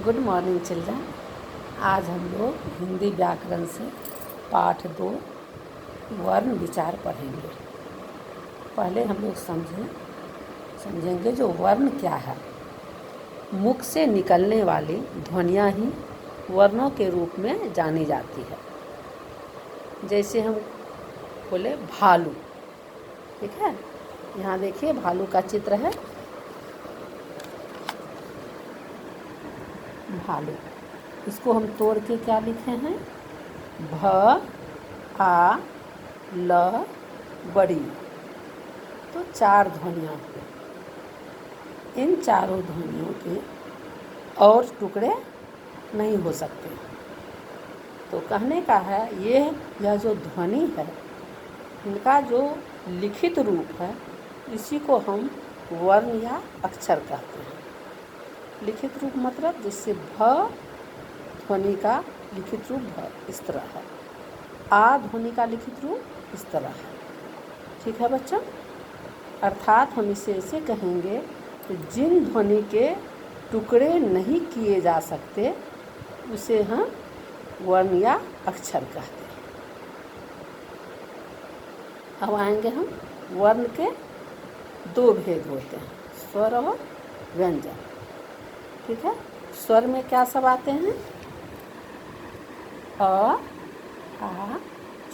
Good morning children. आज हम लोग हिंदी व्याकरण से पाठ 2 वर्ण विचार पढ़ेंगे। पहले हम लोग समझेंगे जो वर्ण क्या है। मुख से निकलने वाली ध्वनियाँ ही वर्णों के रूप में जानी जाती है। जैसे हम बोले भालू, ठीक है। यहाँ देखिए भालू का चित्र है। भालू, इसको हम तोड़ के क्या लिखे हैं? भ आ ल बड़ी। तो 4 ध्वनियाँ हुई। इन चारों ध्वनियों के और टुकड़े नहीं हो सकते। तो कहने का है यह जो ध्वनि है, इनका जो लिखित रूप है, इसी को हम वर्ण या अक्षर कहते हैं। लिखित रूप मतलब जिससे भ ध्वनि का लिखित रूप भ इस तरह है, आ ध्वनि का लिखित रूप इस तरह है। ठीक है बच्चों। अर्थात हम इसे ऐसे कहेंगे कि जिन ध्वनि के टुकड़े नहीं किए जा सकते उसे हम वर्ण या अक्षर कहते हैं। अब आएंगे हम वर्ण के 2 भेद होते हैं, स्वर और व्यंजन। ठीक है। स्वर में क्या सब आते हैं? अ, आ,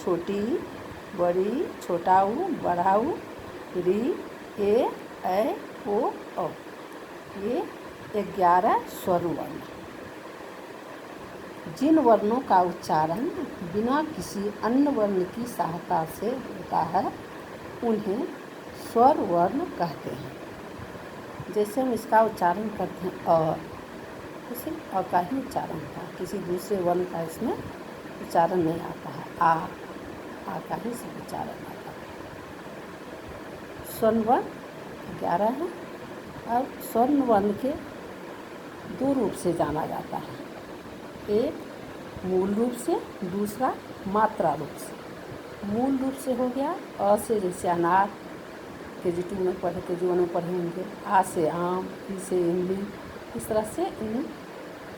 छोटी, बड़ी, छोटा ऊ, बड़ा ऊ, री, ए, ऐ, ओ, औ। ये 11 स्वर वर्ण। जिन वर्णों का उच्चारण बिना किसी अन्य वर्ण की सहायता से होता है उन्हें स्वर वर्ण कहते हैं। जैसे हम इसका उच्चारण करते हैं अ, जैसे अ का ही उच्चारण होता है, किसी दूसरे वर्ण का इसमें उच्चारण नहीं आता है। आ का ही सब उच्चारण आता है। स्वर्ण वर्ण 11 है। अब स्वर्ण वर्ण के 2 रूप से जाना जाता है। एक मूल रूप से, दूसरा मात्रा रूप से। मूल रूप से हो गया अ से, जैसे अनार, KG 2 में पढ़े, KG 1 में पढ़े होंगे। आ से आम, ई से इमली। इस तरह से इन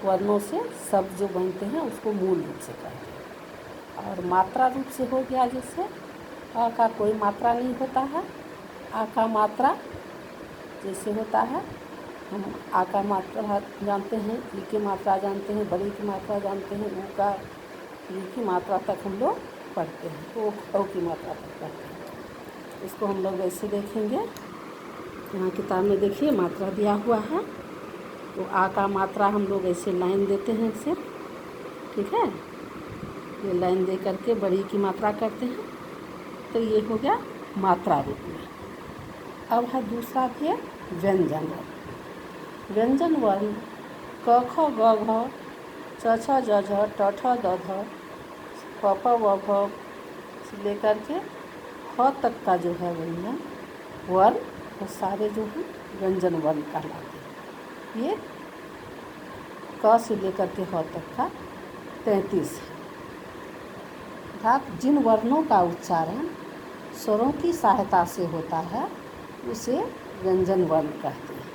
वर्णों से शब्द जो बनते हैं उसको मूल रूप से कहते हैं। और मात्रा रूप से हो गया जैसे अ का कोई मात्रा नहीं होता है, आ का मात्रा जैसे होता है। हम आ का मात्रा जानते हैं, ई की मात्रा जानते हैं, बड़ी की मात्रा जानते हैं, ऊ का ई की मात्रा तक हम लोग पढ़ते हैं, ओ की मात्रा तक पढ़ते हैं। इसको हम लोग ऐसे देखेंगे। यहाँ किताब में देखिए मात्रा दिया हुआ है। तो आ का मात्रा हम लोग ऐसे लाइन देते हैं इसे, ठीक है। ये लाइन दे करके बड़ी की मात्रा करते हैं। तो ये हो गया मात्रा रूप में। अब है दूसरा भेद व्यंजन वर्ण। व्यंजन वर्ण क ख ग घ च छ ज झ ट ठ द ध प फ व भ से लेकर के ह तक का जो है व्यंजन वर्ण, वो सारे जो हैं व्यंजन वर्ण कहलाते हैं। ये क से लेकर के ह तक का 33 है। अर्थात जिन वर्णों का उच्चारण स्वरों की सहायता से होता है उसे व्यंजन वर्ण कहते हैं।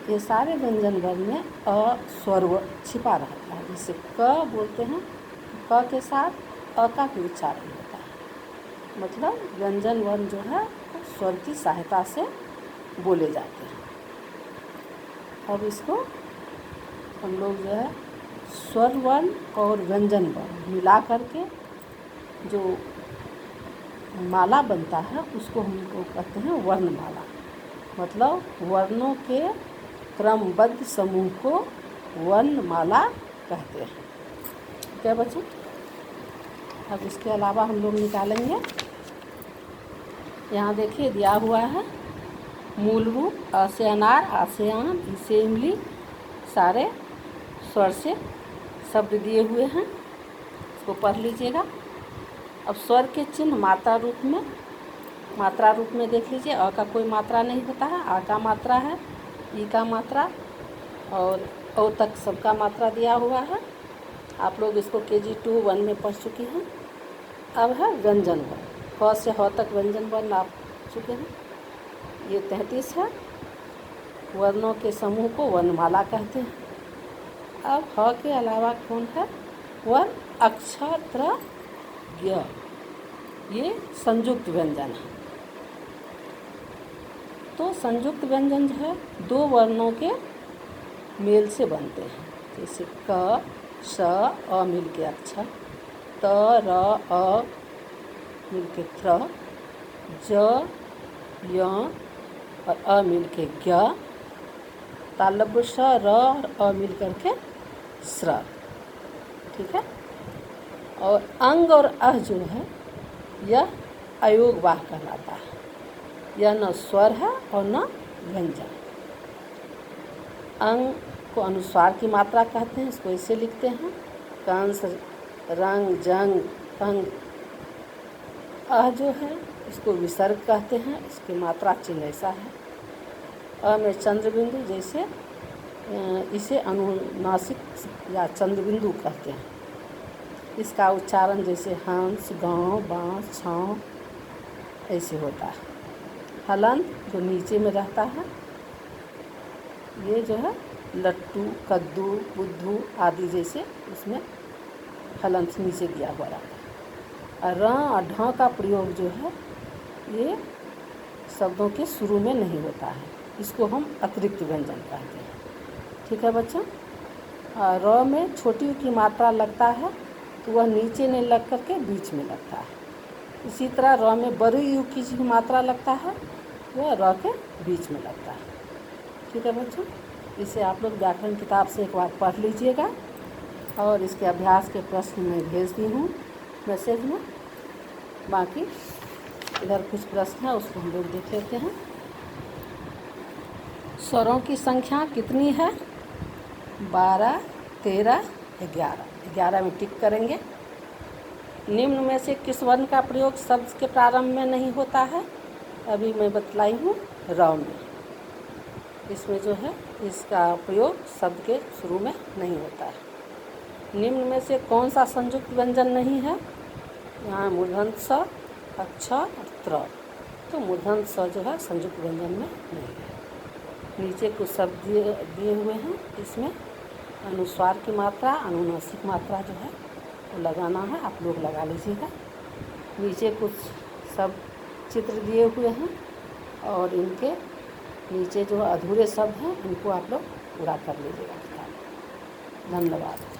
ये सारे व्यंजन वर्ण में अ स्वर छिपा रहता है। जैसे क बोलते हैं, क के साथ अ का भी उच्चारण होता है। मतलब व्यंजन वर्ण जो है स्वर की सहायता से बोले जाते हैं। अब इसको हम लोग जो है स्वर वर्ण और व्यंजन वर्ण मिला करके जो माला बनता है उसको हम लोग कहते हैं वर्णमाला। मतलब वर्णों के क्रमबद्ध समूह को वर्णमाला कहते हैं। क्या बच्चों? अब इसके अलावा हम लोग निकालेंगे। यहाँ देखिए दिया हुआ है मूल रूप अ से अनार, आ से आम, ई से इमली, सारे स्वर से शब्द दिए हुए हैं। इसको पढ़ लीजिएगा। अब स्वर के चिन्ह मात्रा रूप में देख लीजिए। अ का कोई मात्रा नहीं होता है, आ का मात्रा है, ई का मात्रा और ओ तक सबका मात्रा दिया हुआ है। आप लोग इसको KG 2 1 में पढ़ चुकी हैं। अब है व्यंजन वर्ण। क से ह तक व्यंजन वर्ण आप चुके हैं। ये 33 है। वर्णों के समूह को वर्णमाला कहते हैं। अब ह के अलावा कौन है? वन अक्षत्र ज्ञ, ये संयुक्त व्यंजन है। तो संयुक्त व्यंजन जो है दो वर्णों के मेल से बनते हैं, जैसे क श अ मिल के अक्षर, त र अ मिल के त्र, ज य और अ मिल के ज्ञ, तालव्य श र और अ मिल करके स्र। ठीक है। और अंग और अह जो है यह अयोगवाह कहलाता है। यह न स्वर है और न व्यंजन। अंग को अनुस्वार की मात्रा कहते हैं, इसको ऐसे लिखते हैं कंस, रंग, जंग, पंग। अह जो है इसको विसर्ग कहते हैं, इसकी मात्रा चिन्ह ऐसा है। अ में चंद्रबिंदु, जैसे इसे अनुनासिक या चंद्रबिंदु कहते हैं। इसका उच्चारण जैसे हंस, गांव, बाँस, छाँव ऐसे होता है। हलंत जो नीचे में रहता है, ये जो है लट्टू, कद्दू, बुद्धू आदि जैसे उसमें हलंत नीचे दिया हुआ रहता है। और र और ढ का प्रयोग जो है ये शब्दों के शुरू में नहीं होता है, इसको हम अतिरिक्त व्यंजन कहते हैं। ठीक है बच्चों। र में छोटी की मात्रा लगता है तो वह नीचे नहीं लग करके बीच में लगता है। इसी तरह र में बड़ी यू की जो मात्रा लगता है वह र के बीच में लगता है। ठीक है बच्चों, इसे आप लोग व्याकरण किताब से एक बार पढ़ लीजिएगा और इसके अभ्यास के प्रश्न मैं भेज दी हूँ मैसेज में। बाकी इधर कुछ प्रश्न है उसको हम लोग देख लेते हैं। स्वरों की संख्या कितनी है? 12, 13, 11। 11 में टिक करेंगे। निम्न में से किस वर्ण का प्रयोग शब्द के प्रारंभ में नहीं होता है? अभी मैं बतलाई हूँ र में। इसमें जो है इसका प्रयोग शब्द के शुरू में नहीं होता है। निम्न में से कौन सा संयुक्त व्यंजन नहीं है? यहाँ मूर्धन्य स, अक्ष और त्र। तो मूर्धन्य स जो है संयुक्त व्यंजन में नहीं है। नीचे कुछ शब्द दिए हुए हैं, इसमें अनुस्वार की मात्रा, अनुनासिक मात्रा जो है वो लगाना है, आप लोग लगा लीजिएगा। नीचे कुछ सब चित्र दिए हुए हैं और इनके नीचे जो अधूरे शब्द हैं इनको आप लोग पूरा कर लीजिएगा। धन्यवाद।